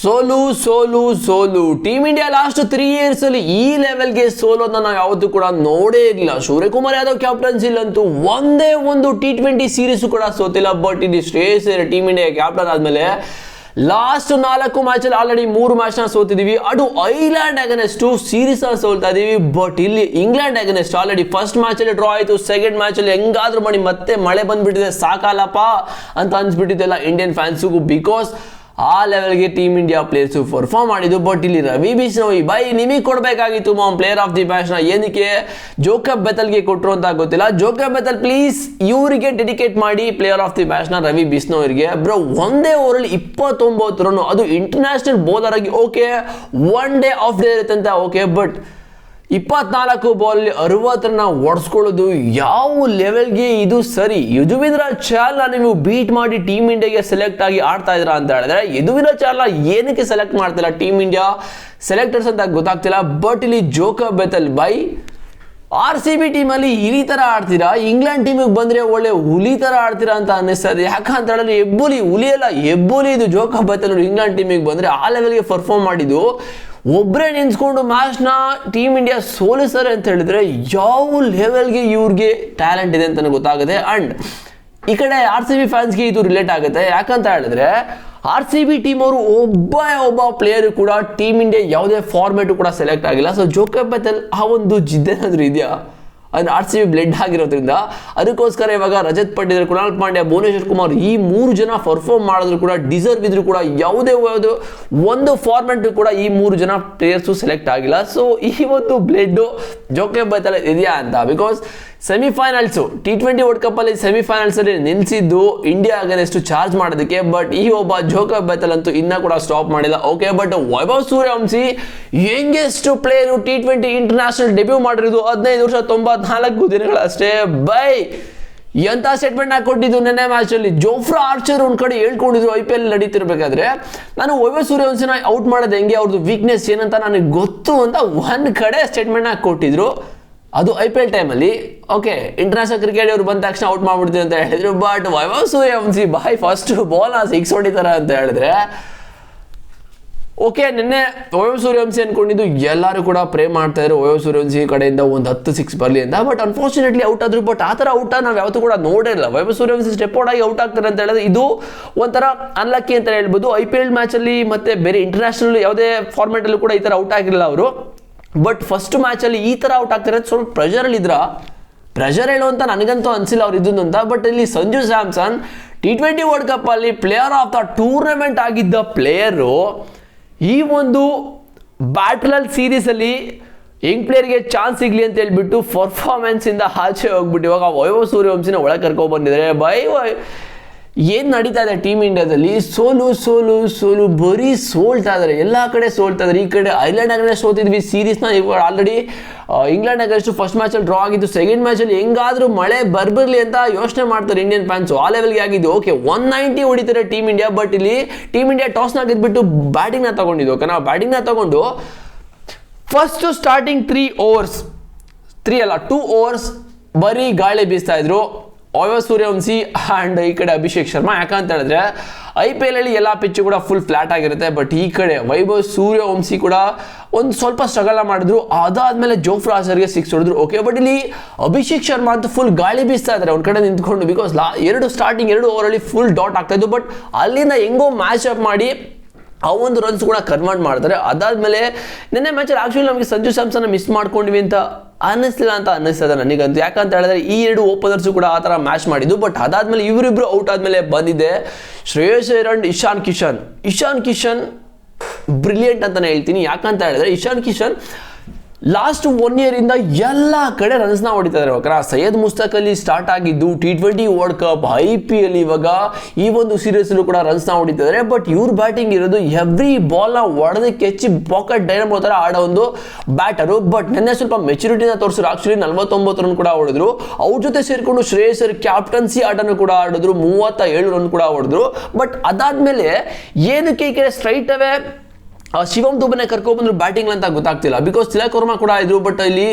ಸೋಲು team India last 3 years ಅಲ್ಲಿ ಈ ಲೆವೆಲ್ಗೆ ಸೋಲೋದನ್ನ ನಾವು ಯಾವತ್ತೂ ಕೂಡ ನೋಡೇ ಇರಲಿಲ್ಲ. ಸೂರ್ಯಕುಮಾರ್ ಯಾದವ್ ಕ್ಯಾಪ್ಟನ್ಸಿಲಂತೂ ಒಂದೇ ಒಂದು T20 ಸೀರೀಸ್ ಕೂಡ ಸೋತಿಲ್ಲ. ಬಟ್ ಇಲ್ಲಿ Shreyas Iyer team India captain ಆದ್ಮೇಲೆ ಲಾಸ್ಟ್ 4 ಮ್ಯಾಚಲ್ಲಿ ಆಲ್ರೆಡಿ 3 ಮ್ಯಾಚ್ನ ಸೋತಿದೀವಿ. ಅದು ಐಲ್ಯಾಂಡ್ ಅಗೇನೆಸ್ಟ್ ಸೀರೀಸ್ ಸೋಲ್ತಾ ಇದೀವಿ. ಬಟ್ ಇಲ್ಲಿ ಇಂಗ್ಲೆಂಡ್ ಅಗೇನೆಸ್ಟ್ ಆಲ್ರೆಡಿ ಫಸ್ಟ್ ಮ್ಯಾಚಲ್ಲಿ ಡ್ರಾ ಆಯಿತು. ಸೆಕೆಂಡ್ ಮ್ಯಾಚಲ್ಲಿ ಹೆಂಗಾದ್ರೂ ಮಾಡಿ ಮತ್ತೆ ಮಳೆ ಬಂದ್ಬಿಟ್ಟಿದೆ, ಸಾಕಲ್ಲಪ್ಪ ಅಂತ ಅನ್ಸ್ಬಿಟ್ಟಿದ್ದೆಲ್ಲ ಇಂಡಿಯನ್ ಫ್ಯಾನ್ಸಿಗೂ. ಬಿಕಾಸ್ ಆ ಲೆವೆಲ್ಗೆ ಟೀಮ್ ಇಂಡಿಯಾ ಪ್ಲೇಯರ್ಸು ಪರ್ಫಾರ್ಮ್ ಮಾಡಿದ್ದು. ಬಟ್ ಇಲ್ಲಿ ರವಿ ಬಿಷ್ಣೋಯ್ ಬೈ ನಿಮಗೆ ಕೊಡಬೇಕಾಗಿತ್ತು ಪ್ಲೇಯರ್ ಆಫ್ ದಿ ಮ್ಯಾಚ್ನ. ಏನಕ್ಕೆ ಜೋಕಬ್ ಬೆಥಲ್ಗೆ ಕೊಟ್ಟರು ಅಂತ ಗೊತ್ತಿಲ್ಲ. ಜೋಕಬ್ ಬೆಥಲ್ ಪ್ಲೀಸ್ ಇವರಿಗೆ ಡೆಡಿಕೇಟ್ ಮಾಡಿ ಪ್ಲೇಯರ್ ಆಫ್ ದಿ ಮ್ಯಾಚ್ನ ರವಿ ಬಿಷ್ಣೋಯ್ಗೆ. ಬ್ರೋ ಒಂದೇ ಓವರಲ್ಲಿ 29 ರನ್, ಅದು ಇಂಟರ್ನ್ಯಾಷನಲ್ ಬೌಲರ್ ಆಗಿ okay, one day off day ಇರುತ್ತೆ ಅಂತ ಓಕೆ. ಬಟ್ 24 ಬಾಲಲ್ಲಿ 60 ರನ್ನ ಹೊಡೆಸ್ಕೊಳ್ಳೋದು ಯಾವ ಲೆವೆಲ್ಗೆ ಇದು ಸರಿ? ಯದುವೀಂದ್ರ ಚಾಹಲ್ನ ನೀವು ಬೀಟ್ ಮಾಡಿ ಟೀಮ್ ಇಂಡಿಯಾಗೆ ಸೆಲೆಕ್ಟ್ ಆಗಿ ಆಡ್ತಾ ಇದ್ರ ಅಂತ ಹೇಳಿದ್ರೆ, ಯದುವೀಂದ್ರ ಚಾಹಲ್ನ ಏನಕ್ಕೆ ಸೆಲೆಕ್ಟ್ ಮಾಡ್ತಿಲ್ಲ ಟೀಮ್ ಇಂಡಿಯಾ ಸೆಲೆಕ್ಟರ್ಸ್ ಅಂತ ಗೊತ್ತಾಗ್ತಿಲ್ಲ. ಬಟ್ ಇಲ್ಲಿ ಜೋಕಬ್ ಬೆಥಲ್ ಬೈ RCB ಟೀಮಲ್ಲಿ ಇಲಿ ಥರ ಆಡ್ತೀರಾ, ಇಂಗ್ಲೆಂಡ್ ಟೀಮಿಗೆ ಬಂದರೆ ಒಳ್ಳೆ ಹುಲಿ ಥರ ಆಡ್ತೀರಾ ಅಂತ ಅನ್ನಿಸ್ತದೆ. ಯಾಕಂತ ಹೇಳಿದ್ರೆ ಹುಲಿ ಅಲ್ಲ ಹೆಬ್ಬುಲಿ ಇದು. ಜೋಕಬ್ ಬೆಥಲ್ ಇಂಗ್ಲೆಂಡ್ ಟೀಮಿಗೆ ಬಂದರೆ ಆ ಲೆವೆಲ್ಗೆ ಪರ್ಫಾರ್ಮ್ ಮಾಡಿದ್ದು, ಒಬ್ಬರೇ ನಿಂತ್ಕೊಂಡು ಮ್ಯಾಚ್ನ ಟೀಮ್ ಇಂಡಿಯಾ ಸೋಲಿಸ್ತಾರೆ ಅಂತ ಹೇಳಿದ್ರೆ ಯಾವ ಲೆವೆಲ್ಗೆ ಇವ್ರಿಗೆ ಟ್ಯಾಲೆಂಟ್ ಇದೆ ಅಂತ ಗೊತ್ತಾಗುತ್ತೆ. ಆ್ಯಂಡ್ ಈ ಕಡೆ RCB ಫ್ಯಾನ್ಸ್ಗೆ ಇದು ರಿಲೇಟ್ ಆಗುತ್ತೆ. ಯಾಕಂತ ಹೇಳಿದ್ರೆ RCB ಟೀಮ್ ಅವರು ಒಬ್ಬ ಪ್ಲೇಯರ್ ಕೂಡ ಟೀಮ್ ಇಂಡಿಯಾ ಯಾವುದೇ ಫಾರ್ಮೇಟು ಕೂಡ ಸೆಲೆಕ್ಟ್ ಆಗಿಲ್ಲ. ಸೊ ಜೋಕಬ್ ಬೆಥಲ್ ಆ ಒಂದು ಜಿದ್ದೇನಾದ್ರೂ ಇದೆಯಾ? ಅಂದ್ರೆ RCB ಬ್ಲೆಡ್ ಆಗಿರೋದ್ರಿಂದ ಅದಕ್ಕೋಸ್ಕರ ಇವಾಗ ರಜತ್ ಪಟ್ಟಿದಾರ್, ಕುನಾಲ್ ಪಾಂಡ್ಯ, ಭುವನೇಶ್ವರ್ ಕುಮಾರ್ ಈ 3 ಜನ ಪರ್ಫಾರ್ಮ್ ಮಾಡಿದ್ರು ಕೂಡ, ಡಿಸರ್ವ್ ಇದ್ರು ಕೂಡ ಯಾವುದೇ ಒಂದು ಫಾರ್ಮೆಟ್ ಕೂಡ ಈ 3 ಜನ ಪ್ಲೇಯರ್ಸು ಸೆಲೆಕ್ಟ್ ಆಗಿಲ್ಲ. ಸೊ ಈ ಒಂದು ಬ್ಲೆಡ್ ಜೋಕಬ್ ಬೆಥಲ್ ಇದೆಯಾ ಅಂತ. Because semi-finals T20 world cup ಅಲ್ಲಿ ಸೆಮಿಫೈನಲ್ಸ್ ಅಲ್ಲಿ ನಿಲ್ಸಿದ್ದು ಇಂಡಿಯಾ ಅಗೇನೆಸ್ಟ್ ಚಾರ್ಜ್ ಮಾಡೋದಕ್ಕೆ. ಬಟ್ ಈ ಒಬ್ಬ ಜೋಕಬ್ ಬೆಥಲ್ ಅಂತೂ ಇನ್ನ ಕೂಡ ಸ್ಟಾಪ್ ಮಾಡಿಲ್ಲ. Okay, but Vaibhav Suryavanshi youngest player T20 international debut ಮಾಡಿರೋದು 15 ವರ್ಷ 94 ದಿನಗಳಷ್ಟೇ. ಬೈ ಎಂತ ಸ್ಟೇಟ್ಮೆಂಟ್ ಕೊಟ್ಟಿದ್ದು ನೆನ್ನೆ ಮ್ಯಾಚ್ ಅಲ್ಲಿ. ಜೋಫ್ರಾ ಆರ್ಚರ್ ಒಂದ್ ಕಡೆ ಹೇಳ್ಕೊಂಡಿದ್ರು IPL ನಡೀತಿರ್ಬೇಕಾದ್ರೆ, ನಾನು ವೈಭವ್ ಸೂರ್ಯವಂಶಿನ ಔಟ್ ಮಾಡೋದು ಹೆಂಗೆ, ಅವ್ರದ್ದು ವೀಕ್ನೆಸ್ ಏನಂತ ನನಗೆ ಗೊತ್ತು ಅಂತ ಒಂದ್ ಕಡೆ ಸ್ಟೇಟ್ಮೆಂಟ್ ಕೊಟ್ಟಿದ್ರು. ಅದು IPL ಟೈಮಲ್ಲಿ. ಓಕೆ, ಇಂಟರ್ನ್ಯಾಷನಲ್ ಕ್ರಿಕೆಟ್ ಅವರು ಬಂದ ತಕ್ಷಣ ಔಟ್ ಮಾಡ್ಬಿಡ್ತೀವಿ ಅಂತ ಹೇಳಿದ್ರು. But Vaibhav Suryavanshi boy first ball 6 ಹೊಡಿತಾರೆ ಅಂತ ಹೇಳಿದ್ರೆ ಓಕೆ. ನಿನ್ನೆ ವೈಭವ್ ಸೂರ್ಯವಂಶಿ ಅನ್ಕೊಂಡಿದ್ದು ಎಲ್ಲರೂ ಕೂಡ ಪ್ರೇ ಮಾಡ್ತಾ ಇದ್ರು ವೈಭವ್ ಸೂರ್ಯವಂಶಿ ಕಡೆಯಿಂದ ಒಂದು 10 6 ಬರಲಿ ಅಂತ. ಬಟ್ ಅನ್ಫಾರ್ಚುನೇಟ್ಲಿ ಔಟ್ ಆದ್ರು. ಬಟ್ ಆ ಥರ ಔಟ್ ನಾವು ಯಾವತ್ತೂ ಕೂಡ ನೋಡಿರಲ್ಲ. ವೈಭವ್ ಸೂರ್ಯವಂಶಿ ಸ್ಟೆಪ್ ಔಟ್ ಆಗಿ ಔಟ್ ಆಗ್ತಾರೆ ಅಂತ ಹೇಳಿದ್ರೆ ಇದು ಒಂಥರ ಅನ್ಲಕ್ಕಿ ಅಂತ ಹೇಳ್ಬೋದು. IPL ಮ್ಯಾಚಲ್ಲಿ ಮತ್ತೆ ಬೇರೆ ಇಂಟರ್ನ್ಯಾಷನಲ್ ಯಾವುದೇ ಫಾರ್ಮ್ಯಾಟಲ್ಲೂ ಕೂಡ ಈ ಥರ ಔಟ್ ಆಗಿರಲಿಲ್ಲ ಅವರು. ಬಟ್ ಫಸ್ಟ್ ಮ್ಯಾಚಲ್ಲಿ ಈ ಥರ ಔಟ್ ಆಗ್ತಾರೆ ಸ್ವಲ್ಪ ಪ್ರೆಷರ್ ಹೇಳು ಅಂತ ನನಗಂತೂ ಅನಿಸಿಲ್ಲ ಅವ್ರು ಇದ್ದು ಅಂತ. ಬಟ್ ಇಲ್ಲಿ Sanju Samson T20 world cup ಅಲ್ಲಿ ಪ್ಲೇಯರ್ ಆಫ್ ದ ಟೂರ್ನಮೆಂಟ್ ಆಗಿದ್ದ ಪ್ಲೇಯರು ಈ ಒಂದು ಬ್ಯಾಟಲ್ ಸೀರೀಸಲ್ಲಿ ಯಂಗ್ ಪ್ಲೇಯರ್ಗೆ ಚಾನ್ಸ್ ಸಿಗಲಿ ಅಂತ ಹೇಳ್ಬಿಟ್ಟು ಪರ್ಫಾರ್ಮೆನ್ಸ್ ಇಂದ ಆಚೆ ಹೋಗ್ಬಿಟ್ಟು ಇವಾಗ ವೈಭವ್ ಸೂರ್ಯವಂಶಿನ ಒಳಗೆ ಕರ್ಕೊಂಡು ಬಂದಿದ್ದಾರೆ. ಏನು ನಡೀತಾ ಇದೆ ಟೀಮ್ ಇಂಡಿಯಾದಲ್ಲಿ? ಸೋಲು ಬರೀ ಸೋಲ್ತಾ ಇದ್ದಾರೆ, ಎಲ್ಲ ಕಡೆ ಸೋಲ್ತಾ ಇದ್ದಾರೆ. ಈ ಕಡೆ ಐರ್ಲೆಂಡ್ ಅಗೇನೆಸ್ಟ್ ಸೋತಿದ್ವಿ ಸೀರೀಸ್ನ. ಇವಾಗ ಆಲ್ರೆಡಿ ಇಂಗ್ಲೆಂಡ್ ಅಗೇನೆಸ್ಟ್ ಫಸ್ಟ್ ಮ್ಯಾಚಲ್ಲಿ ಡ್ರಾ ಆಗಿದ್ದು. ಸೆಕೆಂಡ್ ಮ್ಯಾಚಲ್ಲಿ ಹೆಂಗಾದ್ರೂ ಮಳೆ ಬರ್ಬಿರ್ಲಿ ಅಂತ ಯೋಚನೆ ಮಾಡ್ತಾರೆ ಇಂಡಿಯನ್ ಫ್ಯಾನ್ಸು. ಆ ಲೆವೆಲ್ಗೆ ಆಗಿದ್ದು. ಓಕೆ, 190 ಹೊಡಿತಾರೆ ಟೀಮ್ ಇಂಡಿಯಾ. ಬಟ್ ಇಲ್ಲಿ ಟೀಮ್ ಇಂಡಿಯಾ ಟಾಸ್ನ ಗೆದ್ಬಿಟ್ಟು ಬ್ಯಾಟಿಂಗ್ನ ತಗೊಂಡಿದ್ದು. ಓಕೆ, ನಾವು ಬ್ಯಾಟಿಂಗ್ನ ತಗೊಂಡು ಫಸ್ಟ್ ಸ್ಟಾರ್ಟಿಂಗ್ 2 ಓವರ್ಸ್ ಬರೀ ಗಾಳಿ ಬೀಸ್ತಾ ಇದ್ರು ವೈಭವ್ ಸೂರ್ಯವಂಶಿ ಆ್ಯಂಡ್ ಈ ಕಡೆ ಅಭಿಷೇಕ್ ಶರ್ಮಾ. ಯಾಕಂತ ಹೇಳಿದ್ರೆ IPL ಅಲ್ಲಿ ಎಲ್ಲ ಪಿಚ್ಚು ಕೂಡ ಫುಲ್ ಫ್ಲಾಟ್ ಆಗಿರುತ್ತೆ. ಬಟ್ ಈ ಕಡೆ ವೈಭವ್ ಸೂರ್ಯವಂಶಿ ಕೂಡ ಒಂದು ಸ್ವಲ್ಪ ಸ್ಟ್ರಗಲ್ ಮಾಡಿದ್ರು. ಅದಾದ್ಮೇಲೆ ಜೋಫ್ರಾ ಆರ್ಚರ್ಗೆ 6 ಹೊಡೆದ್ರು. ಓಕೆ, ಬಟ್ ಇಲ್ಲಿ ಅಭಿಷೇಕ್ ಶರ್ಮಾ ಅಂತ ಫುಲ್ ಗಾಳಿ ಬೀಸ್ತಾ ಇದ್ದಾರೆ ಒಂದು ಕಡೆ ನಿಂತ್ಕೊಂಡು. ಬಿಕಾಸ್ ಸ್ಟಾರ್ಟಿಂಗ್ 2 ಓವರಲ್ಲಿ ಫುಲ್ ಡಾಟ್ ಆಗ್ತಾ ಇದ್ದು. ಬಟ್ ಅಲ್ಲಿಂದ ಹೆಂಗೋ ಮ್ಯಾಚ್ ಅಪ್ ಮಾಡಿ ಆ ಒಂದು ರನ್ಸ್ ಕೂಡ ಕನ್ವರ್ಟ್ ಮಾಡ್ತಾರೆ. ಅದಾದ್ಮೇಲೆ ನಿನ್ನೆ ಮ್ಯಾಚಲ್ಲಿ ಆಕ್ಚುಲಿ ನಮಗೆ ಸಂಜು ಸ್ಯಾಮ್ಸನ್ ಮಿಸ್ ಮಾಡ್ಕೊಂಡಿವಿ ಅಂತ ಅನ್ನಿಸ್ಲಿಲ್ಲ ಅಂತ ಅನ್ನಿಸ್ತದೆ ನನಗಂತೂ. ಯಾಕಂತ ಹೇಳಿದ್ರೆ ಈ 2 ಓಪನರ್ಸು ಕೂಡ ಆ ಥರ ಮ್ಯಾಚ್ ಮಾಡಿದ್ದು. ಬಟ್ ಅದಾದ್ಮೇಲೆ ಇವರಿಬ್ರು ಔಟ್ ಆದಮೇಲೆ ಬಂದಿದೆ ಶ್ರೇಯಸ್ ಅಯ್ಯರ್ ಅಂಡ್ ಇಶಾನ್ ಕಿಶನ್ ಬ್ರಿಲಿಯಂಟ್ ಅಂತಾನೆ ಹೇಳ್ತೀನಿ. ಯಾಕಂತ ಹೇಳಿದ್ರೆ ಇಶಾನ್ ಕಿಶನ್ ಲಾಸ್ಟ್ 1 year ಇಂದ ಎಲ್ಲ ಕಡೆ ರನ್ಸ್ನ ಹೊಡಿತಾ ಇದ್ದಾರೆ. ಸೈಯದ್ ಮುಸ್ತಕ್ ಅಲಿ ಸ್ಟಾರ್ಟ್ ಆಗಿದ್ದು T20 ವರ್ಲ್ಡ್ ಕಪ್, IPL, ಇವಾಗ ಈ ಒಂದು ಸೀರೀಸಲ್ಲೂ ಕೂಡ ರನ್ಸ್ನ ಹೊಡಿತಿದ್ದಾರೆ. ಬಟ್ ಇವ್ರ ಬ್ಯಾಟಿಂಗ್ ಇರೋದು ಎವ್ರಿ ಬಾಲ್ನ ಹೊಡೆದಕ್ಕೆ ಹೆಚ್ಚಿ ಪಾಕೆಟ್ ಡೈನಮೋ ಥರ ಆಡೋ ಒಂದು ಬ್ಯಾಟರು. ಬಟ್ ನೆನ್ನೆ ಸ್ವಲ್ಪ ಮೆಚುರಿಟಿನ ತೋರಿಸಿದ್ರು. ಆಕ್ಚುಲಿ 49 ರನ್ ಕೂಡ ಹೊಡೆದ್ರು. ಅವ್ರ ಜೊತೆ ಸೇರಿಕೊಂಡು ಶ್ರೇಯಸ್ ಅಯ್ಯರ್ ಕ್ಯಾಪ್ಟನ್ಸಿ ಆಟನೂ ಕೂಡ ಆಡಿದ್ರು, 37 ರನ್ ಕೂಡ ಹೊಡೆದ್ರು. ಬಟ್ ಅದಾದ್ಮೇಲೆ ಏನಕ್ಕೆ ಈ ಕಡೆ ಸ್ಟ್ರೈಟ್ ಅವೇ ಶಿವಮ್ ದುಬೆನೆ ಕರ್ಕೊಬಂದ್ರು ಬ್ಯಾಟಿಂಗ್ ಅಂತ ಗೊತ್ತಾಗ್ತಿಲ್ಲ. ಬಿಕಾಸ್ ತಿಲಕ್ ವರ್ಮಾ ಕೂಡ ಇದ್ರು. ಬಟ್ ಇಲ್ಲಿ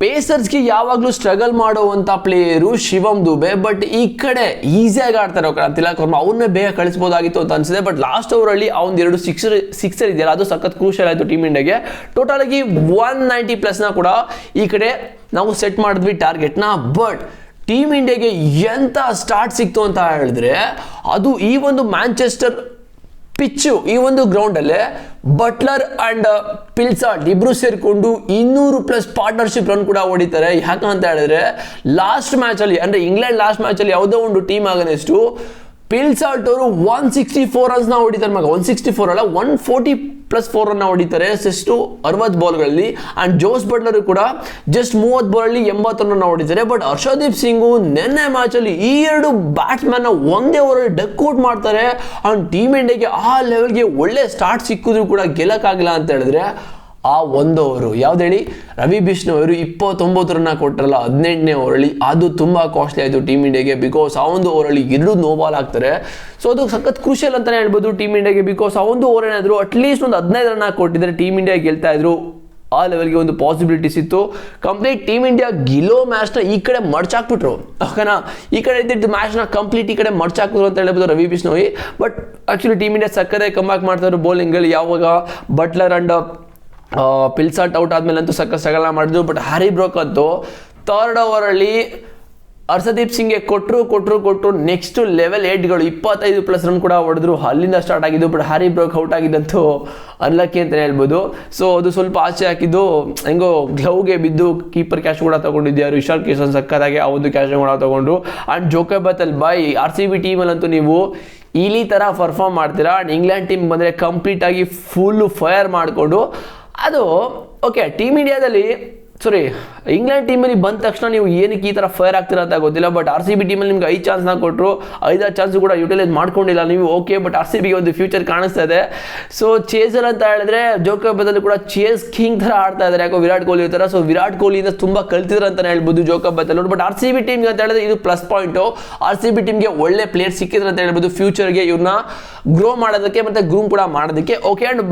ಪೇಸರ್ಸ್ಗೆ ಯಾವಾಗಲೂ ಸ್ಟ್ರಗಲ್ ಮಾಡುವಂಥ ಪ್ಲೇಯರು ಶಿವಮ್ ದುಬೆ. ಬಟ್ ಈ ಕಡೆ ಈಸಿಯಾಗಿ ಆಡ್ತಾರೆ ತಿಲಕ್ ವರ್ಮಾ, ಅವನ್ನೇ ಬೇಗ ಕಳಿಸ್ಬೋದಾಗಿತ್ತು ಅಂತ ಅನ್ಸಿದೆ. ಬಟ್ ಲಾಸ್ಟ್ ಓವರಲ್ಲಿ ಅವ್ನು 2 ಸಿಕ್ಸರ್ ಇದೆಯಲ್ಲ, ಅದು ಸಖತ್ ಕ್ರೂಷಿಯಲ್ ಆಯಿತು ಟೀಮ್ ಇಂಡಿಯಾಗೆ. ಟೋಟಲ್ ಆಗಿ 190+ ಕೂಡ ಈ ಕಡೆ ನಾವು ಸೆಟ್ ಮಾಡಿದ್ವಿ ಟಾರ್ಗೆಟ್ನ. ಬಟ್ ಟೀಮ್ ಇಂಡಿಯಾಗೆ ಎಂಥ ಸ್ಟಾರ್ಟ್ ಸಿಕ್ತು ಅಂತ ಹೇಳಿದ್ರೆ, ಅದು ಈ ಒಂದು ಮ್ಯಾಂಚೆಸ್ಟರ್ ಪಿಚ್ಚು, ಈ ಒಂದು ಗ್ರೌಂಡಲ್ಲೇ ಬಟ್ಲರ್ ಅಂಡ್ ಪಿಲ್ಸಾಲ್ಟ್ ಇಬ್ರು ಸೇರಿಕೊಂಡು 200+ ಪಾರ್ಟ್ನರ್ಶಿಪ್ ರನ್ ಕೂಡ ಹೊಡಿತಾರೆ. ಯಾಕಂತ ಹೇಳಿದ್ರೆ ಲಾಸ್ಟ್ ಮ್ಯಾಚಲ್ಲಿ, ಅಂದರೆ ಇಂಗ್ಲೆಂಡ್ ಲಾಸ್ಟ್ ಮ್ಯಾಚಲ್ಲಿ ಯಾವುದೋ ಒಂದು ಟೀಮ್ ಆಗನೆಷ್ಟು ಪಿಲ್ಸಾಲ್ಟ್ ಅವರು 164 ರನ್ಸ್ನ ಹೊಡಿತಾರೆ. 164 ಅಲ್ಲ, 140+4 ರನ್ನ ಹೊಡಿತಾರೆ ಎಷ್ಟು 60 ಬಾಲ್ಗಳಲ್ಲಿ. ಆ್ಯಂಡ್ ಜೋಸ್ ಬಟ್ಲರ್ ಕೂಡ ಜಸ್ಟ್ 30 ಬಾಲಲ್ಲಿ 80 ರನ್ನ ಹೊಡಿತಾರೆ. ಬಟ್ ಹರ್ಷದೀಪ್ ಸಿಂಗು ನಿನ್ನೆ ಮ್ಯಾಚಲ್ಲಿ ಈ 2 ಬ್ಯಾಟ್ಸ್ಮನ್ನ ಒಂದೇ ಓವರಲ್ಲಿ ಡಕ್ಔಟ್ ಮಾಡ್ತಾರೆ. ಆ್ಯಂಡ್ ಟೀಮ್ ಇಂಡಿಯಾಗೆ ಆ ಲೆವೆಲ್ಗೆ ಒಳ್ಳೆ ಸ್ಟಾರ್ಟ್ ಸಿಕ್ಕಿದ್ರು ಕೂಡ ಗೆಲ್ಲಕ್ಕಾಗಿಲ್ಲ ಅಂತ ಹೇಳಿದ್ರೆ, ಆ ಒಂದು ಓವರು ಯಾವ್ದು ಹೇಳಿ, ರವಿ ಬಿಷ್ಣೋಯ್ ಅವರು 29 ರನ್ನ ಕೊಟ್ಟರಲ್ಲ 18ನೇ ಓವರಲ್ಲಿ, ಅದು ತುಂಬ ಕಾಸ್ಟ್ಲಿ ಆಯಿತು ಟೀಮ್ ಇಂಡಿಯಾಗೆ. ಬಿಕಾಸ್ ಆ ಒಂದು ಓವರಲ್ಲಿ 2 ನೋ ಬಾಲ್ ಆಗ್ತಾರೆ. ಸೊ ಅದು ಸಖತ್ ಕ್ರೂಷಿಯಲ್ ಅಂತಲೇ ಹೇಳ್ಬೋದು ಟೀಮ್ ಇಂಡಿಯಾಗೆ. ಬಿಕಾಸ್ ಆ ಒಂದು ಓವರ್ ಏನಾದರೂ ಅಟ್ಲೀಸ್ಟ್ ಒಂದು 15 ರನ್ನ ಕೊಟ್ಟಿದ್ರೆ ಟೀಮ್ ಇಂಡಿಯಾ ಗೆಲ್ತಾ ಇದ್ರು. ಆ ಲೆವೆಲ್ಗೆ ಒಂದು ಪಾಸಿಬಿಲಿಟೀಸ್ ಇತ್ತು. ಕಂಪ್ಲೀಟ್ ಟೀಮ್ ಇಂಡಿಯಾ ಗೆಲ್ಲೋ ಮ್ಯಾಚ್ನ ಈ ಕಡೆ ಮಡ್ಚಾಕ್ಬಿಟ್ರು, ಓಕೆನಾ. ಈ ಕಡೆ ಇದ್ದಿದ್ದು ಮ್ಯಾಚ್ನ ಕಂಪ್ಲೀಟ್ ಈ ಕಡೆ ಮಡ್ಚಾಕ್ಬಿಟ್ರು ಅಂತ ಹೇಳ್ಬೋದು Ravi Bishnoi. But actually team India ಸಕ್ಕದೇ ಕಮ್ಬ್ಯಾಕ್ ಮಾಡ್ತಾರೆ ಬೌಲಿಂಗಲ್ಲಿ. ಯಾವಾಗ ಬಟ್ಲರ್ ಅಂಡ್ ಪಿಲ್ಸಾಲ್ಟ್ ಔಟ್ ಆದಮೇಲೆ ಅಂತೂ ಸಕ್ಕ ಸ್ಟ್ರಗಲ್ ಮಾಡಿದ್ರು. ಬಟ್ ಹ್ಯಾರಿ ಬ್ರೋಕ್ ಅಂತೂ 3rd ಓವರಲ್ಲಿ ಹರ್ಷದೀಪ್ ಸಿಂಗ್ಗೆ ಕೊಟ್ಟರು ನೆಕ್ಸ್ಟ್ ಲೆವೆಲ್ 8ಗಳು 25+ ರನ್ ಕೂಡ ಹೊಡೆದ್ರು. ಅಲ್ಲಿಂದ ಸ್ಟಾರ್ಟ್ ಆಗಿದ್ದು. ಬಟ್ ಹ್ಯಾರಿ ಬ್ರೋಕ್ ಔಟ್ ಆಗಿದ್ದಂತೂ ಅನ್ಲಕ್ಕಿ ಅಂತಲೇ ಹೇಳ್ಬೋದು. ಸೊ ಅದು ಸ್ವಲ್ಪ ಆಚೆ ಹಾಕಿದ್ದು, ಹೆಂಗೋ ಗ್ಲೌಗೆ ಬಿದ್ದು ಕೀಪರ್ ಕ್ಯಾಚ್ ಕೂಡ ತೊಗೊಂಡಿದ್ದರು. ಇಶಾನ್ ಕಿಶನ್ ಸಕ್ಕದಾಗಿ ಆ ಒಂದು ಕ್ಯಾಚ್ ಕೂಡ ತೊಗೊಂಡ್ರು. ಆ್ಯಂಡ್ ಜೋಕೋಬ್ ಬಾಯ್ RCB ಟೀಮಲ್ಲಂತೂ ನೀವು ಇಲ್ಲಿ ಥರ ಪರ್ಫಾರ್ಮ್ ಮಾಡ್ತೀರಾ. ಆ್ಯಂಡ್ ಇಂಗ್ಲೆಂಡ್ ಟೀಮ್ ಬಂದರೆ ಕಂಪ್ಲೀಟಾಗಿ ಫುಲ್ಲು ಫೈರ್ ಮಾಡಿಕೊಂಡು, ಅದು ಓಕೆ ಟೀಮ್ ಇಂಡಿಯಾದಲ್ಲಿ ಇಂಗ್ಲೆಂಡ್ ಟೀಮಲ್ಲಿ ಬಂದ ತಕ್ಷಣ ನೀವು ಏನಕ್ಕೆ ಈ ಥರ ಫೈರ್ ಆಗ್ತೀರಾ ಅಂತ ಗೊತ್ತಿಲ್ಲ. ಬಟ್ RCB ಟೀಮಲ್ಲಿ ನಿಮ್ಗೆ 5 ಚಾನ್ಸ್ನ ಕೊಟ್ಟರು, 5 ಚಾನ್ಸ್ ಕೂಡ ಯುಟಿಲೈಸ್ ಮಾಡ್ಕೊಂಡಿಲ್ಲ ನೀವು, ಓಕೆ. ಬಟ್ RCBಗೆ ಒಂದು ಫ್ಯೂಚರ್ ಕಾಣಿಸ್ತಾ ಇದೆ. ಸೊ ಚೇಸರ್ ಅಂತ ಹೇಳಿದ್ರೆ ಜೋಕೋಬ್ ಬದಲು ಕೂಡ ಚೇಸ್ ಕಿಂಗ್ ಥರ ಆಡ್ತಾ ಇದ್ದಾರೆ, ಯಾಕೋ ವಿರಾಟ್ ಕೊಹ್ಲಿ ಥರ. ಸೊ ವಿರಾಟ್ ಕೊಹ್ಲಿಯಿಂದ ತುಂಬ ಕಲ್ತಿದ್ರು ಅಂತಲೇ ಹೇಳ್ಬೋದು ಜೋಕೋಬ್ ಬದಲು. ಬಟ್ RCB ಟೀಮ್ಗೆ ಅಂತ ಹೇಳಿದ್ರೆ ಇದು ಪ್ಲಸ್ ಪಾಯಿಂಟು. RCB ಟೀಮ್ಗೆ ಒಳ್ಳೆ ಪ್ಲೇಯರ್ ಸಿಕ್ಕಿದ್ರು ಅಂತ ಹೇಳ್ಬೋದು ಫ್ಯೂಚರ್ಗೆ, ಇವ್ರನ್ನ ಗ್ರೋ ಮಾಡೋದಕ್ಕೆ ಮತ್ತು ಗ್ರೂಮ್ ಕೂಡ ಮಾಡೋದಕ್ಕೆ, ಓಕೆ. ಆ್ಯಂಡ್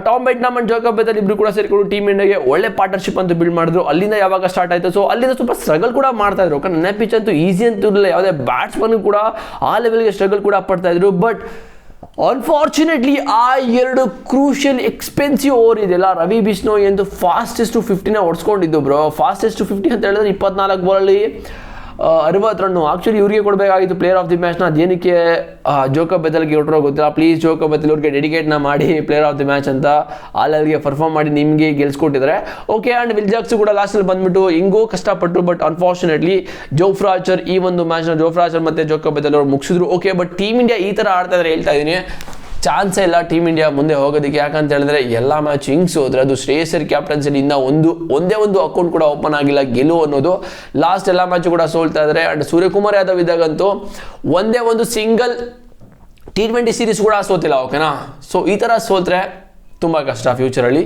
ಟಾಮ್ ಬೆಂಟಮ್ ಅಂಡ್ ಜೋಕೋಬ್ ಬದಲು ಇಬ್ಬರು ಕೂಡ ಸೇರಿಕೊಂಡು ಟೀಮ್ ಇಂಡಿಯಾಗೆ ಒಳ್ಳೆ ಪಾರ್ಟ್ನರ್ಶಿಪ್ ಅಂತ ಬಿಲ್ಡ್ ಮಾಡಿದ್ರು. ಅಲ್ಲಿಂದ ಯಾವಾಗ ಸ್ಟಾರ್ಟ್ ಆಯಿತು, ಸೊ ಅಲ್ಲಿಂದ ಸ್ವಲ್ಪ ಸ್ಟ್ರಗಲ್ ಕೂಡ ಮಾಡ್ತಾ ಇದ್ರು. ನನ್ನ ಪಿಚ್ ಅಂತೂ ಈಸಿ ಅಂತೂ ಇರಲಿಲ್ಲ, ಯಾವುದೇ ಬ್ಯಾಟ್ಸ್ಮನ್ ಕೂಡ ಆ ಲೆವೆಲ್ಗೆ ಸ್ಟ್ರಗಲ್ ಕೂಡ ಪಡ್ತಾ ಇದ್ರು. ಬಟ್ ಅನ್ಫಾರ್ಚುನೇಟ್ಲಿ ಆ 2 ಕ್ರೂಷಿಯಲ್ ಎಕ್ಸ್ಪೆನ್ಸಿವ್ ಓವರ್ ಇದೆಯಲ್ಲ, ರವಿ ಬಿಷ್ಣೋಯ್ ಎಂದು ಫಾಸ್ಟೆಸ್ಟ್ 50ನ ಹೊಡ್ಸ್ಕೊಂಡಿದ್ದು ಬ್ರೋ. ಫಾಸ್ಟೆಸ್ಟ್ 50 ಅಂತ ಹೇಳಿದ್ರೆ 24 ಬಾಲಲ್ಲಿ 60 ರನ್ನು. ಆಕ್ಚುಲಿ ಇವರಿಗೆ ಕೊಡಬೇಕಾಗಿತ್ತು ಪ್ಲೇಯರ್ ಆಫ್ ದಿ ಮ್ಯಾಚ್ನ. ಅದೇನಕ್ಕೆ ಜೋಕೋಬ್ ಬದಲ್ಗೆ ಕೊಟ್ಟರೋ ಗೊತ್ತಿಲ್ಲ. ಪ್ಲೀಸ್ ಜೋಕೋಬ್ ಬದಲ್ ಅವ್ರಿಗೆ ಡೆಡಿಕೇಟ್ನ ಮಾಡಿ ಪ್ಲೇಯರ್ ಆಫ್ ದಿ ಮ್ಯಾಚ್ ಅಂತ ಆ ಲೆವೆಲ್ಗೆ ಪರ್ಫಾರ್ಮ್ ಮಾಡಿ ನಿಮಗೆ ಗೆಲ್ಸ್ಕೊಟ್ಟಿದ್ದಾರೆ, ಓಕೆ. ಆ್ಯಂಡ್ ವಿಲ್ ಜಾಕ್ಸ್ ಕೂಡ ಲಾಸ್ಟಲ್ಲಿ ಬಂದ್ಬಿಟ್ಟು ಹಿಂಗೂ ಕಷ್ಟಪಟ್ಟರು. ಬಟ್ ಅನ್ಫಾರ್ಚುನೇಟ್ಲಿ ಜೋಫ್ರಾ ಆರ್ಚರ್ ಈ ಒಂದು ಮ್ಯಾಚ್ನ ಜೋಫ್ರಾ ಆರ್ಚರ್ ಮತ್ತು ಜೋಕೋಬ್ ಬದಲ್ ಅವರು ಮುಗಿಸಿದ್ರು, ಓಕೆ. ಬಟ್ ಟೀಮ್ ಇಂಡಿಯಾ ಈ ಥರ ಆಡ್ತಾ ಇದ್ದಾರೆ, ಹೇಳ್ತಾ ಇದ್ದೀನಿ, ಚಾನ್ಸೇ ಇಲ್ಲ ಟೀಮ್ ಇಂಡಿಯಾ ಮುಂದೆ ಹೋಗೋದಕ್ಕೆ. ಯಾಕಂತ ಹೇಳಿದ್ರೆ ಎಲ್ಲ ಮ್ಯಾಚ್ ಹಿಂಗ್ಸ್ ಹೋದ್ರೆ ಅದು ಶ್ರೇಯಸರ್ ಕ್ಯಾಪ್ಟನ್ಸಿನಿಂದ ಒಂದೇ ಒಂದು ಅಕೌಂಟ್ ಕೂಡ ಓಪನ್ ಆಗಿಲ್ಲ ಗೆಲುವು ಅನ್ನೋದು. ಲಾಸ್ಟ್ ಎಲ್ಲ ಮ್ಯಾಚ್ ಕೂಡ ಸೋಲ್ತಾ ಇದ್ದಾರೆ. ಆ್ಯಂಡ್ ಸೂರ್ಯಕುಮಾರ್ ಯಾದವ್ ಇದ್ದಾಗಂತೂ ಒಂದೇ ಒಂದು ಸಿಂಗಲ್ T20 ಸೀರೀಸ್ ಕೂಡ ಸೋತಿಲ್ಲ, ಓಕೆನಾ. ಸೊ ಈ ಥರ ಸೋತ್ರೆ ತುಂಬ ಕಷ್ಟ ಫ್ಯೂಚರಲ್ಲಿ.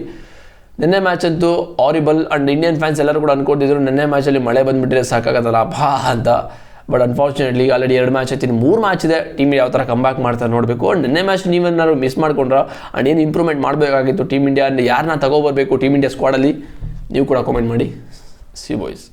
ನಿನ್ನೆ ಮ್ಯಾಚ್ ಅಂತೂ ಆರಿಬಲ್. ಆ್ಯಂಡ್ ಇಂಡಿಯನ್ ಫ್ಯಾನ್ಸ್ ಎಲ್ಲರೂ ಕೂಡ ಅನ್ಕೊಂಡಿದ್ರು ನಿನ್ನೆ ಮ್ಯಾಚಲ್ಲಿ ಮಳೆ ಬಂದುಬಿಟ್ರೆ ಸಾಕಾಗತ್ತಲ್ಲ ಬಾ ಅಂತ. ಬಟ್ ಅನ್ಫಾರ್ಚುನೇಟ್ಲಿ ಆಲ್ರೆಡಿ 2 ಮ್ಯಾಚ್ ಆಯ್ತು, 3 ಮ್ಯಾಚ್ ಇದೆ. ಟೀಮ್ ಯಾವ ಥರ ಕಂಬ್ಯಾಕ್ ಮಾಡ್ತಾರೆ ನೋಡಬೇಕು. ಆ್ಯಂಡ್ ನಿನ್ನೆ ಮ್ಯಾಚ್ ನೀವೇನಾದ್ರು ಮಿಸ್ ಮಾಡ್ಕೊಂಡ್ರೆ ಆ್ಯಂಡ್ ಏನು ಇಂಪ್ರೂವ್ಮೆಂಟ್ ಮಾಡಬೇಕಾಗಿತ್ತು ಟೀಮ್ ಇಂಡಿಯಾ, ಯಾರನ್ನ ತಗೋಬರ್ಬೇಕು ಟೀಮ್ ಇಂಡಿಯಾ ಸ್ಕ್ವಾಡಲ್ಲಿ, ನೀವು ಕೂಡ ಕಾಮೆಂಟ್ ಮಾಡಿ. C boys.